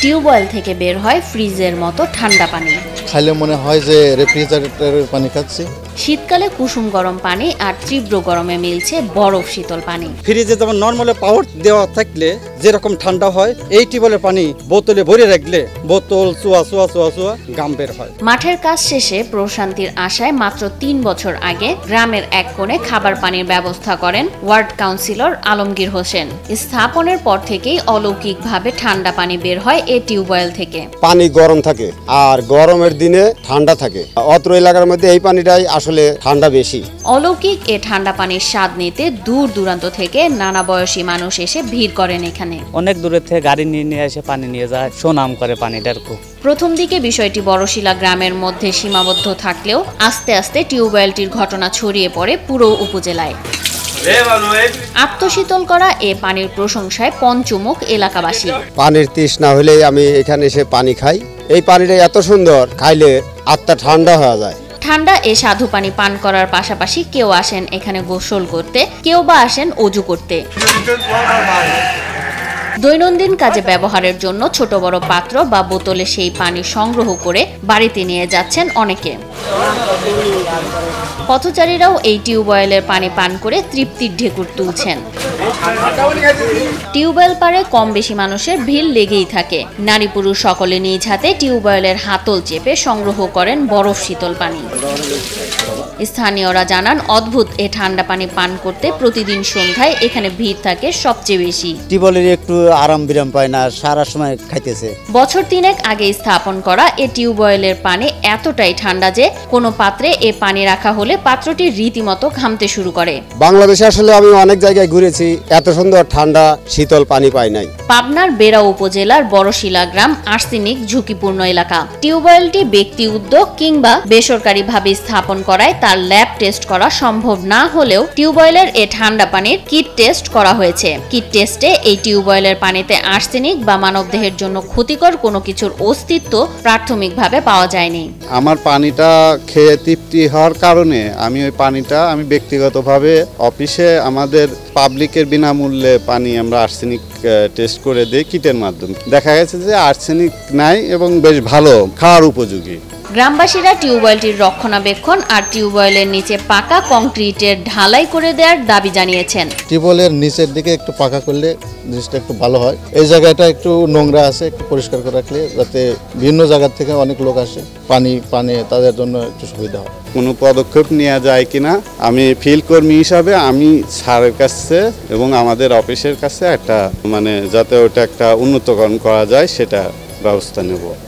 Tubewell থেকে বের হয় ফ্রিজের মতো ঠান্ডা পানি। খাইলে মনে হয় যে রেফ্রিজারেটরের পানি খাচ্ছি। শীতকালে কুসুম গরম পানি আর তীব্র গরমে মিলছে বরফ শীতল পানি। ফ্রিজে যেমন নর্মালে পাওয়ার দেওয়া থাকলে যেরকম ঠান্ডা হয়, এই টিউবওয়েলের পানি বোতলে ভরে রাখলে বোতল চুয়া চুয়া চুয়া চুয়া গাম বের হয়। মাঠের কাজ শেষে প্রশান্তির আশায় মাত্র ৩ বছর আগে গ্রামের এক কোণে খাবার পানির ব্যবস্থা করেন ওয়ার্ড কাউন্সিলর আলমগীর হোসেন। স্থাপনের পর থেকেই অলৌকিকভাবে ঠান্ডা পানি বের হয় এই টিউবওয়েল থেকে। পানি গরম থাকে আর গরমের দিনে ঠান্ডা থাকে। অত্র এলাকার মধ্যে এই পানিটাই আসলে ঠান্ডা বেশি। অলৌকিক এ ঠান্ডা পানির স্বাদ নিতে দূর দূরান্ত থেকে নানা বয়সী মানুষ এসে ভিড় করেন এখানে। অনেক দূরে থেকে গাড়ি নিয়ে এসে পানি নিয়ে যায়, সুনাম করে পানিটার খুব। প্রথম দিকে বিষয়টি বড়শিলা গ্রামের মধ্যে সীমাবদ্ধ থাকলেও আস্তে আস্তে টিউবওয়েলটির ঘটনা ছড়িয়ে পড়ে পুরো উপজেলায়। আত্মশীতল করা এ পানির প্রশংসায় পঞ্চমুখ এলাকাবাসী। পানির তৃষ্ণা হলেই আমি এখানে এসে পানি খাই। এই পানিটা এত সুন্দর, খাইলে আত্মা ঠান্ডা হয়ে যায়। ঠান্ডা এ স্বাদু পানি পান করার পাশাপাশি কেউ আসেন এখানে গোসল করতে, কেউ বা আসেন অজু করতে। দৈনন্দিন কাজে ব্যবহারের জন্য ছোট বড় পাত্র বা বোতলে সেই পানি সংগ্রহ করে বাড়িতে নিয়ে যাচ্ছেন অনেকে। পথচারীরাও এই টিউবওয়েলের পানি পান করে তৃপ্তির ঢেকুর তুলছেন। টিউবওয়েল পারে কম বেশি মানুষের ভিড় লেগেই থাকে। নারী পুরুষ সকলে নিজ হাতে টিউবওয়েলের হাতল চেপে সংগ্রহ করেন বরফ শীতল পানি। স্থানীয়রা জানান, অদ্ভুত এ ঠান্ডা পানি পান করতে প্রতিদিন সন্ধ্যায় এখানে ভিড় থাকে সবচেয়ে বেশি। টিউবওয়েলের একটু আরাম বিরাম পায় না, সারা সময় খাইতেছে। বছর ৩ আগে স্থাপন করা এ টিউবওয়েলের পানি এতটাই ঠান্ডা যে কোনো পাত্রে এ পানি রাখা হলে পাত্রটি রীতিমতো ঘামতে শুরু করে। বাংলাদেশে আসলে আমি অনেক জায়গায় ঘুরেছি, এত সুন্দর ঠান্ডা শীতল পানি পাই নাই। পাবনার বেড়া উপজেলার বড়শিলা গ্রাম আর্সেনিক ঝুঁকিপূর্ণ এলাকা। টিউবওয়েলটি ব্যক্তি উদ্যোগ কিংবা বেসরকারিভাবে স্থাপন করায় তার ল্যাব টেস্ট করা সম্ভব না হলেও টিউবওয়েলের এ ঠান্ডা পানির কিট টেস্ট করা হয়েছে। কিট টেস্টে এই টিউবওয়েলের পানিতে আর্সেনিক বা মানবদেহের জন্য ক্ষতিকর কোনো কিছুর অস্তিত্ব প্রাথমিকভাবে পাওয়া যায়নি। আমার পানিটা খেয়ে তৃপ্তি হওয়ার কারণে আমি ওই পানিটা ব্যক্তিগতভাবে অফিসে আমাদের পাবলিকের বিনামূল্যে পানি আমরা আর্সেনিক টেস্ট করে দিই কিটের মাধ্যমে। দেখা গেছে যে আর্সেনিক নাই এবং বেশ ভালো, খাওয়ার উপযোগী। গ্রামবাসীরা টিউবওয়েলটির রক্ষণাবেক্ষণ আর টিউবওয়েলের নিচে পাকা কংক্রিটের ঢালাই করে দেওয়ার দাবি জানিয়েছেন। টিউবওয়েলের নিচের দিকে একটু পাকা করলে জিনিসটা একটু ভালো হয়। এই জায়গাটা একটু নোংরা আছে, একটু পরিষ্কার করে রাখলে যাতে বিভিন্ন জায়গা থেকে অনেক লোক আসে পানি তাদের জন্য একটু সুবিধা হয়। কোনো পদক্ষেপ নেওয়া যায় কিনা আমি ফিল্ড কর্মী হিসাবে আমি স্যারের কাছে এবং আমাদের অফিসের কাছে একটা যাতে ওটা একটা উন্নতকরণ করা যায় সেটা ব্যবস্থা নেব।